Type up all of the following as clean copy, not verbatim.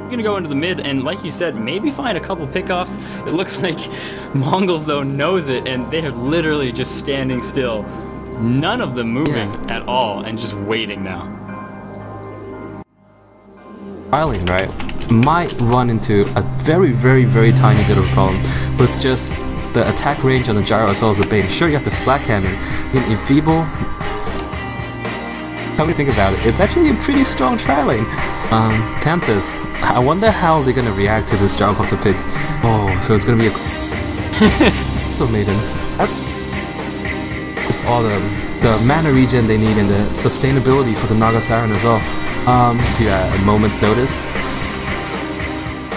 Gonna go into the mid and, like you said, maybe find a couple pickoffs. It looks like MONGOLZ though knows it, and they are literally just standing still, none of them moving at all, and just waiting now. Eileen, right, might run into a very tiny bit of a problem with just the attack range on the gyro as well as the bait. Sure, you have the flat cannon, you can enfeeble. Come to think about it, it's actually a pretty strong tri-lane. Panthers, I wonder how they're gonna react to this gyrocopter pick. Oh, so it's gonna be a Crystal Maiden. It's all the mana regen they need and the sustainability for the Naga Siren as well. Yeah, a moment's notice.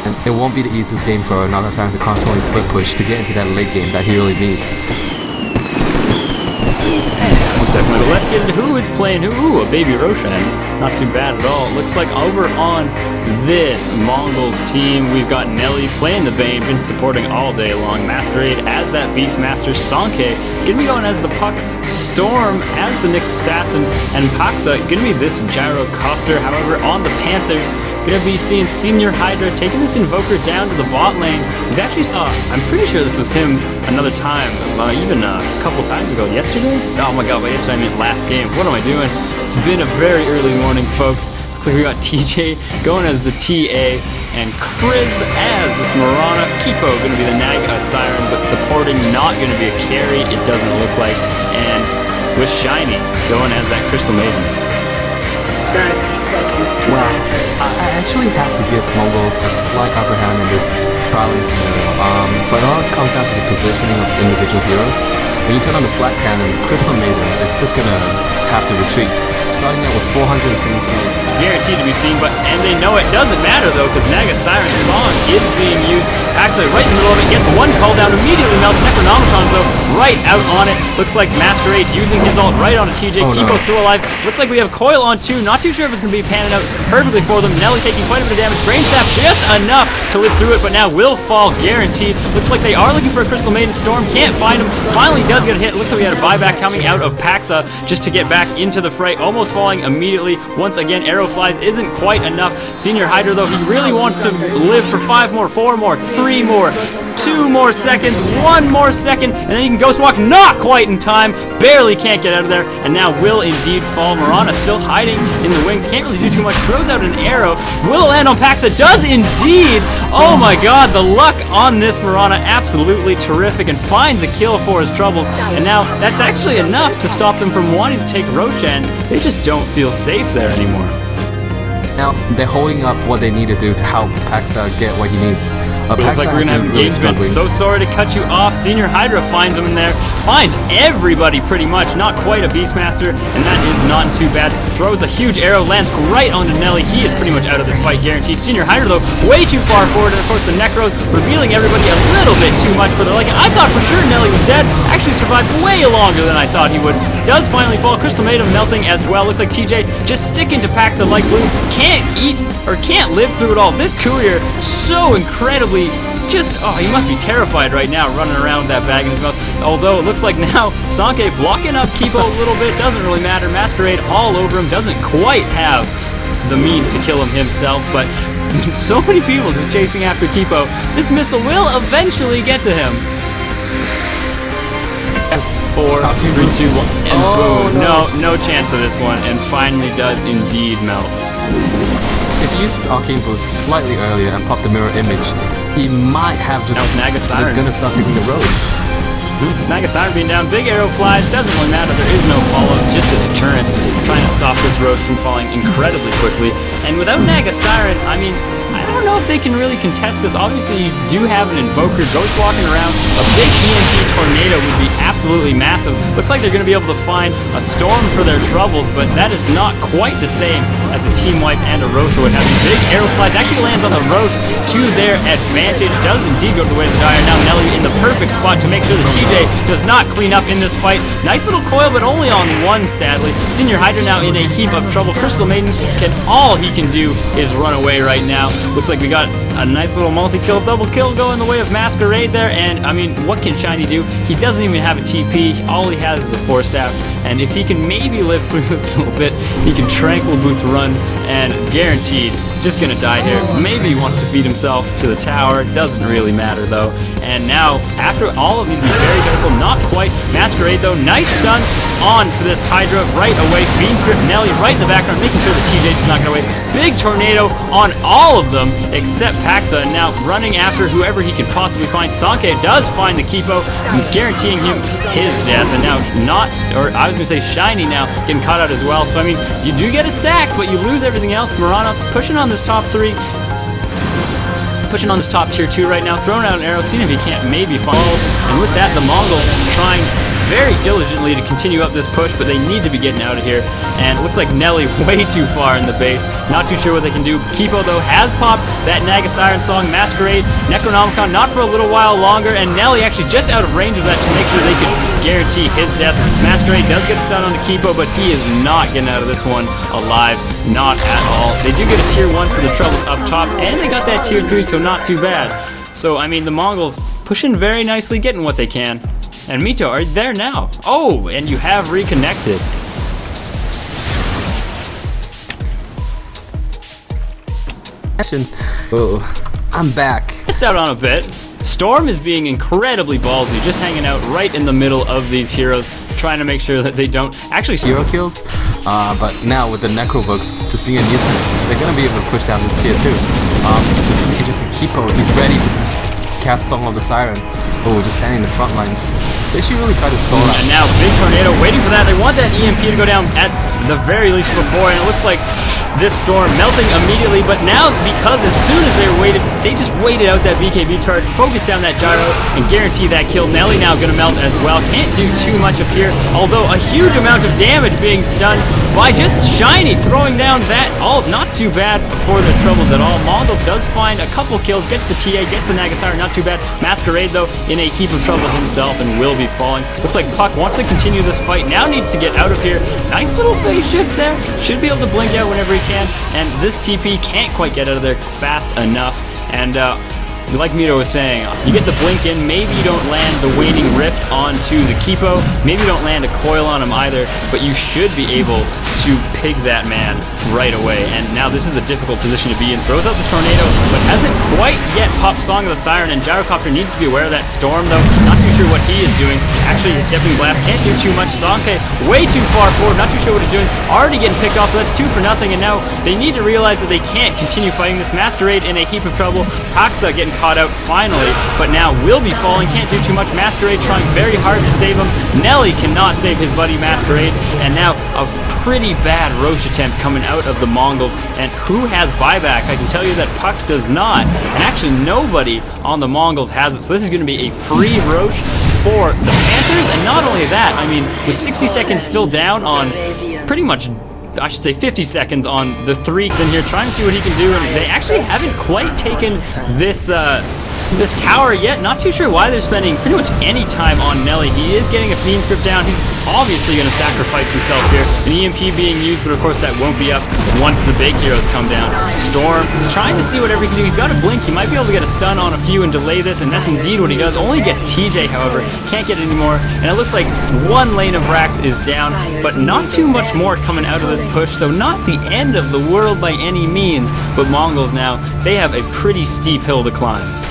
And it won't be the easiest game for Naga Siren to constantly split push to get into that late game that he really needs. But let's get into who is playing who. Ooh, a baby Roshan. Not too bad at all. Looks like over on this MONGOLZ team, we've got Nelly playing the Bane, been supporting all day long. Masquerade as that Beastmaster. Sanke gonna be going as the Puck. Storm as the Nyx Assassin. And Paxa gonna be this Gyrocopter. However, on the Panthers, gonna be seeing Senior Hydra taking this Invoker down to the bot lane. We actually saw, I'm pretty sure this was him another time, even a couple times ago. Yesterday? Oh my god, by yesterday I mean last game. What am I doing? It's been a very early morning, folks. Looks like we got TJ going as the TA, and Chris as this Mirana. Kipo gonna be the Naga Siren, but supporting, not gonna be a carry, it doesn't look like. And with Shiny going as that Crystal Maiden. 30 seconds. Wow. I actually have to give MONGOLZ a slight upper hand in this tri-lane scenario, but it all comes down to the positioning of individual heroes. When you turn on the flat cannon, Crystal Maiden is just gonna have to retreat, starting out with 473. Guaranteed to be seen, and they know it doesn't matter though, because Naga Siren's song is being used. Actually, right in the middle of it, gets one call down, immediately melts. Necronomicon though, right out on it. Looks like Masquerade using his ult right onto TJ. Oh, Kipo's still alive. Looks like we have Coil on 2. Not too sure if it's going to be panning out perfectly for them. Nelly taking quite a bit of damage. Brain Sap just enough to live through it, but now will fall guaranteed. Looks like they are looking for a Crystal Maiden. Storm can't find him. Finally does get a hit. Looks like we had a buyback coming out of Paxa just to get back into the fray. Almost falling immediately. Once again, Arrow Flies isn't quite enough. Senior Hydra though, he really wants to live for 5 more, 4 more, 3 more. 2 more seconds, 1 more second, and then he can Ghost Walk, not quite in time, barely can't get out of there, and now will indeed fall. Mirana still hiding in the wings, can't really do too much, throws out an arrow, will land on Paxa, does indeed! Oh my god, the luck on this Mirana, absolutely terrific, and finds a kill for his troubles, and now that's actually enough to stop them from wanting to take Roshan. They just don't feel safe there anymore. Now, they're holding up what they need to do to help Paxa get what he needs. Looks like we're gonna have engagement. So sorry to cut you off. Senior Hydra finds him in there. Finds everybody pretty much. Not quite a Beastmaster, and that is not too bad. Throws a huge arrow, lands right onto Nelly. He is pretty much out of this fight, guaranteed. Senior Hydra, though, way too far forward. And of course, the Necros revealing everybody a little bit too much for their liking. I thought for sure Nelly was dead. Actually survived way longer than I thought he would. Does finally fall. Crystal Maiden melting as well. Looks like TJ just sticking to Paxa like glue. Can't eat or can't live through it all. This courier so incredibly oh, he must be terrified right now running around with that bag in his mouth. Although it looks like now Sanke blocking up Kipo a little bit, doesn't really matter. Masquerade all over him, doesn't quite have the means to kill him himself, but so many people just chasing after Kipo. This missile will eventually get to him. Yes, 4, 3, 2, 1, and boom. No chance of this one, and finally does indeed melt. If he uses Arcane Boots slightly earlier and pop the mirror image, he might have just... Now with Naga Siren, they're gonna start taking the road. Naga Siren being down, big arrow flies, doesn't really matter, there is no follow, just a deterrent, trying to stop this road from falling incredibly quickly. And without Naga Siren, I mean, I don't know if they can really contest this. Obviously, you do have an Invoker, Ghost walking around. A big EMP tornado would be absolutely massive. Looks like they're going to be able to find a Storm for their troubles, but that is not quite the same That's a team wipe and a Roche would have big arrow flies. Actually lands on the Roche to their advantage. Does indeed go to the way of the Dire. Now Nelly in the perfect spot to make sure that TJ does not clean up in this fight. Nice little coil, but only on one, sadly. Senior Hydra now in a heap of trouble. Crystal Maiden all he can do is run away right now. Looks like we got a nice little multi-kill, double kill going the way of Masquerade there. And I mean, what can Shiny do? He doesn't even have a TP. All he has is a Force Staff. And if he can maybe live through this a little bit, he can Tranquil Boots run and guaranteed just gonna die here. Maybe he wants to feed himself to the tower. It doesn't really matter though. And now, after all of these, be very careful. Not quite. Masquerade though, nice stun on to this Hydra right away. Fiend Script, Nelly right in the background, making sure that TJ's not gonna wait. Big tornado on all of them except Paxa. And now running after whoever he can possibly find. Sanke does find the Kipo, guaranteeing him his death. And now I was gonna say Shiny now getting caught out as well. So I mean, you do get a stack, but you lose everything else. Murana pushing on this top 3. Pushing on this top tier 2 right now, throwing out an arrow, seeing if he can't maybe follow. And with that, the Mongols trying very diligently to continue up this push, but they need to be getting out of here. And it looks like Nelly way too far in the base. Not too sure what they can do. Kipo, though, has popped that Naga Siren song, Masquerade, Necronomicon, not for a little while longer, and Nelly actually just out of range of that to make sure they could guarantee his death. Masquerade does get a stun on the Kipo, but he is not getting out of this one alive. Not at all. They do get a tier 1 for the troubles up top, and they got that tier 3, so not too bad. So, I mean, the Mongols pushing very nicely, getting what they can. And Mito are there now. Oh, and you have reconnected. Oh, I'm back. Missed out on a bit. Storm is being incredibly ballsy, just hanging out right in the middle of these heroes, trying to make sure that they don't actually hero kills. But now with the Necro Books just being a nuisance, they're gonna be able to push down this tier 2. It's gonna be interesting. Kipo, he's ready to cast Song of the Siren. Oh, just standing in the front lines. They should really try to stall out. And now big tornado waiting for that. They want that EMP to go down at the very least before, and it looks like this storm melting immediately, but now because as soon as they just waited out that BKB charge, focused down that gyro, and guarantee that kill. Nelly now gonna melt as well. Can't do too much up here, although a huge amount of damage being done by just Shiny throwing down that ult. Not too bad for the troubles at all. MONGOLZ does find a couple kills, gets the TA, gets the Nagasara, not too bad. Masquerade though in a heap of trouble himself and will be falling. Looks like Puck wants to continue this fight, now needs to get out of here. Nice little phase shift there. Should be able to blink out whenever he can, and this TP can't quite get out of there fast enough. And like Mito was saying, you get the blink in, maybe you don't land the Waning Rift onto the Kipo, maybe you don't land a coil on him either, but you should be able to pig that man right away. And now this is a difficult position to be in. Throws out the tornado, but hasn't quite yet popped Song of the Siren, and Gyrocopter needs to be aware of that storm though. Not too sure what he is doing. Actually, his Dipping Blast can't do too much. Sanke way too far forward, not too sure what he's doing. Already getting picked off, so that's 2 for nothing, and now they need to realize that they can't continue fighting this. Masquerade in a heap of trouble. Paxa getting caught out finally, but now will be falling. Can't do too much. Masquerade trying very hard to save him. Nelly cannot save his buddy Masquerade, and now a pretty bad Roche attempt coming out of the Mongols. And who has buyback? I can tell you that Puck does not, and actually nobody on the Mongols has it, so this is going to be a free Roche for the Panthers. And not only that, I mean, with 60 seconds still down on pretty much, I should say 50 seconds on the 3 in here, trying to see what he can do, and they actually haven't quite taken this this tower yet. Not too sure why they're spending pretty much any time on Nelly. He is getting a Fiend Script down. He's obviously going to sacrifice himself here. An EMP being used, but of course that won't be up once the big heroes come down. Storm is trying to see whatever he can do. He's got a blink. He might be able to get a stun on a few and delay this, and that's indeed what he does. Only gets TJ, however. Can't get any more, and it looks like 1 lane of Rax is down, but not too much more coming out of this push, so not the end of the world by any means. But Mongols now, they have a pretty steep hill to climb.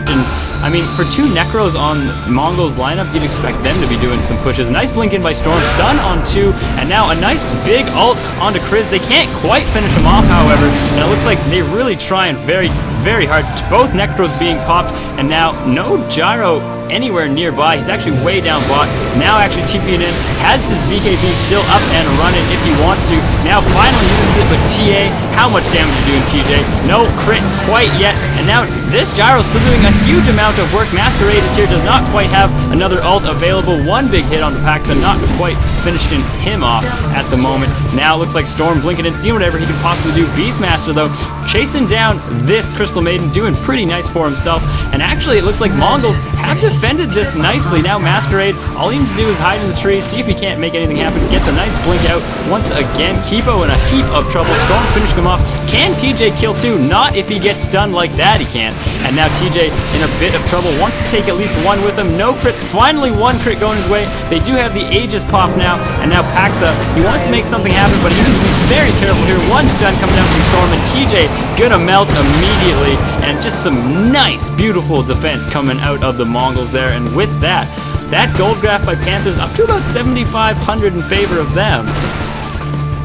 And, I mean, for 2 Necros on Mongols lineup, you'd expect them to be doing some pushes. Nice blink in by Storm, stun on 2, and now a nice big ult onto Chris. They can't quite finish him off, however, and it looks like they're really trying very, very hard. Both Necros being popped, and now no Gyro anywhere nearby. He's actually way down bot. Now actually TPing in, has his BKB still up and running if he wants to. Now finally uses it with TA. How much damage are you doing, TJ? No crit quite yet, and now this Gyro still doing a huge amount of work. Masquerade is here, does not quite have another ult available. One big hit on the Paxa, not quite finishing him off at the moment. Now it looks like Storm blinking and seeing whatever he can possibly do. Beastmaster, though, chasing down this Crystal Maiden, doing pretty nice for himself. And actually, it looks like Mongols have defended this nicely. Now Masquerade, all he needs to do is hide in the trees, see if he can't make anything happen. Gets a nice blink out once again. Kipo in a heap of trouble. Storm finishing him off. Can TJ kill too? Not if he gets stunned like that, he can't. And now TJ in a bit of trouble. Wants to take at least one with him. No crits. Finally one crit going his way. They do have the Aegis pop now. And now Paxa, he wants to make something happen, but he needs to be very careful here. One stun coming down from Storm, and TJ gonna melt immediately. And just some nice, beautiful defense coming out of the Mongols there. And with that, that gold graph by Panthers up to about 7,500 in favor of them.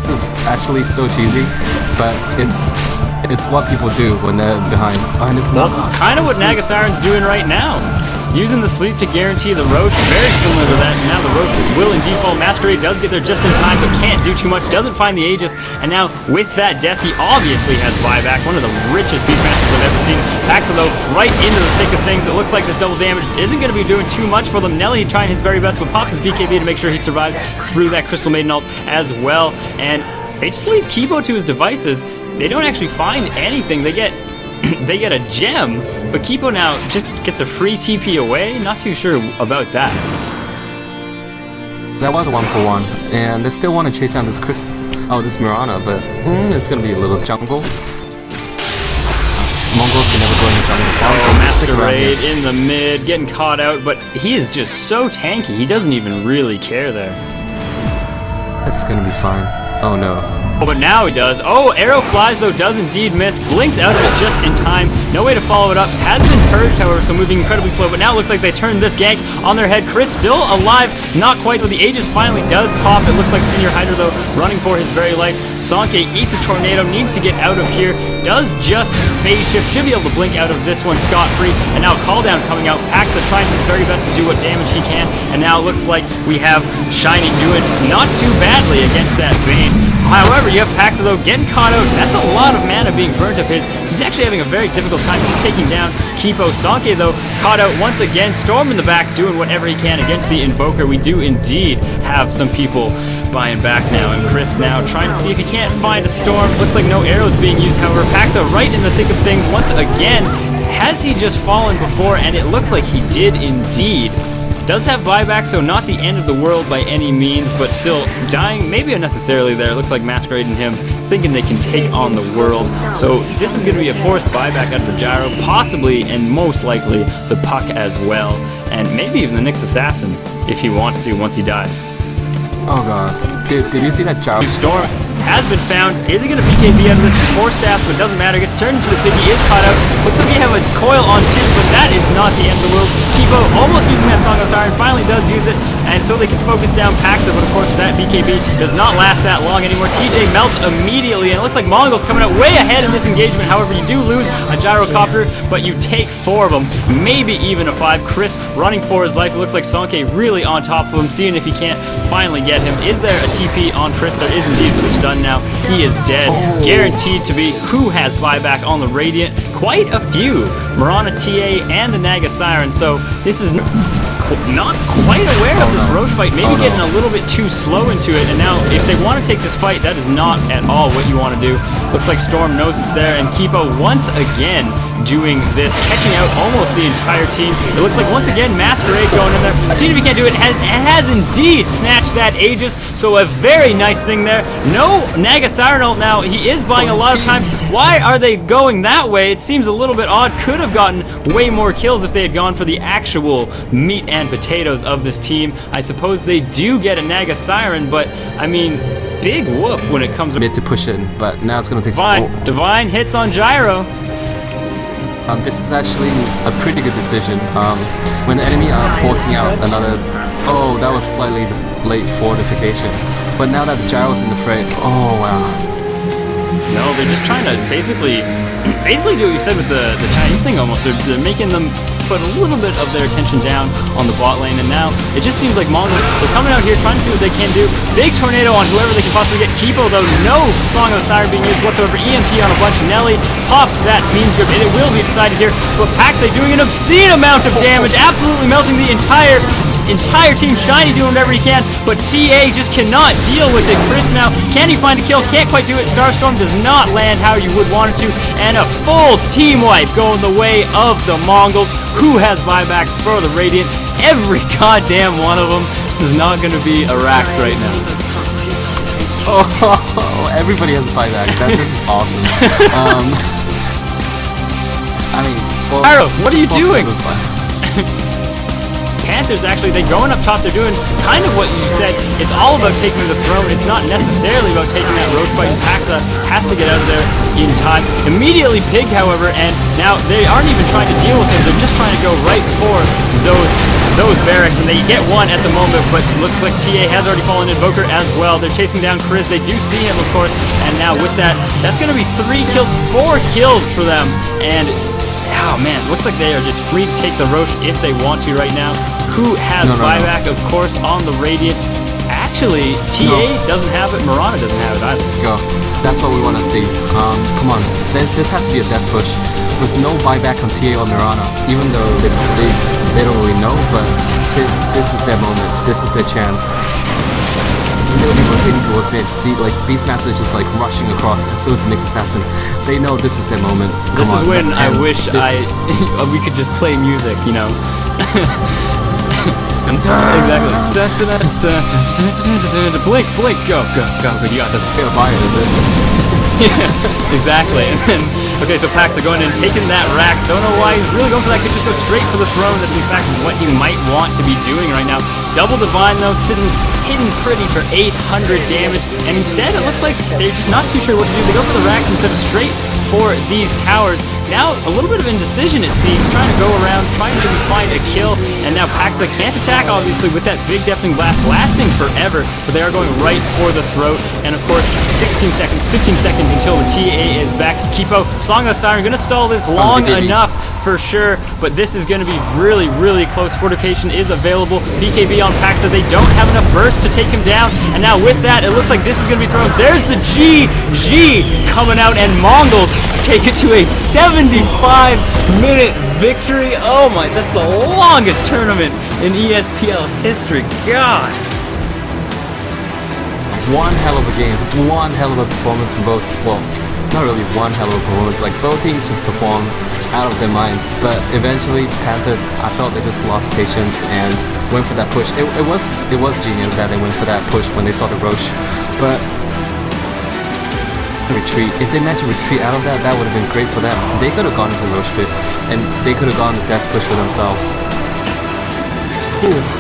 This is actually so cheesy, but it's what people do when they're behind. And it's not kind of what Nagasiren's doing right now. Using the sleep to guarantee the Roche, very similar to that. Now the Roche will in default. Masquerade does get there just in time, but can't do too much. Doesn't find the Aegis, and now with that death, he obviously has buyback. One of the richest Beastmasters I've ever seen. Paxa, though, right into the thick of things. It looks like this double damage isn't going to be doing too much for them. Nelly trying his very best, but pops his BKB to make sure he survives through that Crystal Maiden ult as well. And they just leave Kibo to his devices. They don't actually find anything. They get they get a gem, but Kipo now just gets a free TP away. Not too sure about that. That was a 1-for-1, and they still want to chase down this this Mirana, but it's gonna be a little jungle. Mongols can never go in the jungle. Oh, Masquerade in the mid, getting caught out, but he is just so tanky. He doesn't even really care there. It's gonna be fine. Oh no. Oh, but now he does. Oh, arrow flies, though, does indeed miss. Blinks out of it just in time. No way to follow it up. Has been purged, however, so moving incredibly slow. But now it looks like they turned this gank on their head. Chris still alive. Not quite, but the Aegis finally does pop. It looks like Senior Hydra, though, running for his very life. Sanke eats a tornado. Needs to get out of here. Does just phase shift. Should be able to blink out of this one scot-free. And now Call Down coming out. Paxa trying his very best to do what damage he can. And now it looks like we have Shiny doing not too badly against that Bane. However, you have Paxa, though, getting caught out. That's a lot of mana being burnt of his. He's actually having a very difficult time just taking down Kipo. Sanke, though, caught out once again. Storm in the back, doing whatever he can against the Invoker. We do indeed have some people buying back now. And Chris now trying to see if he can't find a Storm. Looks like no arrows being used, however. Paxa right in the thick of things once again. Has he just fallen before? And it looks like he did indeed. Does have buyback, so not the end of the world by any means, but still dying, maybe unnecessarily there. It looks like Masquerade and him thinking they can take on the world. So this is going to be a forced buyback out of the Gyro, possibly and most likely the Puck as well, and maybe even the Nyx Assassin if he wants to once he dies. Oh god. Did you see that Gyro? Storm has been found. Is he going to BKB out of this? 4 stats, but doesn't matter. Gets turned into the pig. He is caught out. Looks like we have a coil on 2, but that is not the end of the world. Kipo almost using that Song of Siren, finally does use it, and so they can focus down Paxa, but of course that BKB does not last that long anymore. TJ melts immediately, and it looks like Mongols coming out way ahead in this engagement. However, you do lose a Gyrocopter, but you take 4 of them, maybe even a 5. Chris running for his life. It looks like Sanke really on top of him, seeing if he can't finally get him. Is there a TP on Chris? There is indeed, with a stun now. He is dead. Guaranteed to be. Who has buyback on the Radiant? Quite a few. Mirana, TA, and the Naga Siren. So this is not quite aware of this Roche fight. Maybe getting a little bit too slow into it. And now, if they want to take this fight, that is not at all what you want to do. Looks like Storm knows it's there, and Kipo once again doing this, catching out almost the entire team. It looks like once again Masquerade going in there. Seeing if he can't do it, and has indeed snatched that Aegis. So a very nice thing there. No Naga Siren ult now. He is buying a lot of time. Why are they going that way? It seems a little bit odd. Could have gotten way more kills if they had gone for the actual meat and potatoes of this team. I suppose they do get a Naga Siren, but I mean, big whoop when it comes to push in, but now it's going to take some... Divine hits on Gyro. This is actually a pretty good decision. When the enemy are forcing out another... Oh, that was slightly late fortification. But now that Gyro's in the fray... Oh, wow. No, they're just trying to basically do what you said with the Chinese thing almost. They're making them put a little bit of their attention down on the bot lane, and now it just seems like Mongols, they're coming out here trying to see what they can do. Big tornado on whoever they can possibly get. Kipo, though, no Song of the Siren being used whatsoever. EMP on a bunch. Nelly pops that Means Grip, and it will be decided here, but Paxe doing an obscene amount of damage, absolutely melting the entire team. Shiny doing whatever he can, but TA just cannot deal with it. Chris now, can he find a kill? Can't quite do it. Starstorm does not land how you would want it to, and a full team wipe going the way of the Mongols, who has buybacks for the Radiant. Every goddamn one of them. This is not going to be a Rax right now. Oh, everybody has a buyback. This is awesome. I mean, well, Pyro, what are you doing? Panthers, actually, they're going up top. They're doing kind of what you said. It's all about taking the throne. It's not necessarily about taking that road fight. Paxa has to get out of there in time. Immediately pigged, however, and now they aren't even trying to deal with him. They're just trying to go right for those barracks, and they get one at the moment, but looks like TA has already fallen. Invoker as well. They're chasing down Chris. They do see him, of course, and now with that, that's going to be 3 kills, 4 kills for them, and oh man, looks like they are just free to take the Roche if they want to right now. Who has buyback, of course, on the Radiant? Actually, TA doesn't have it, Mirana doesn't have it either. Go. That's what we want to see. Come on, this has to be a death push. With no buyback on TA or Mirana, even though they don't really know, but this is their moment. This is their chance. They'll be rotating towards mid. See, like, Beastmaster is just like rushing across, and so is the Nyx Assassin. They know this is their moment. This is when I wish we could just play music, you know. Exactly. Blink, blink, go, you got this. Bit of fire, is it? Yeah, exactly. And then, okay, so Paxa going in, taking that Rax. Don't know why he's really going for that. Could just go straight for the throne. That's in fact what he might want to be doing right now. Double Divine though, sitting hidden pretty for 800 damage. And instead, it looks like they're just not too sure what to do. They go for the Rax instead of straight for these towers. Now, a little bit of indecision, it seems, trying to go around, trying to maybe find a kill, and now Paxa can't attack, obviously, with that big Deafening Blast lasting forever, but they are going right for the throat, and of course, 16 seconds, 15 seconds until the TA is back. Kipo, Song of the Siren, gonna stall this long enough, for sure, but this is going to be really, really close. Fortification is available. BKB on Paxa. They don't have enough burst to take him down, and now with that, it looks like this is going to be thrown. There's the GG coming out, and Mongols take it to a 75-minute victory. Oh my, that's the longest tournament in ESPL history. God. One hell of a game. One hell of a performance from both. Well, not really one hell of a performance. Like, both teams just performed out of their minds, but eventually Panthers, I felt they just lost patience and went for that push. It was genius that they went for that push when they saw the Roche, but retreat. If they meant to retreat out of that, that would have been great for them. They could have gone into the Roche pit, and they could have gone the death push for themselves. Ooh.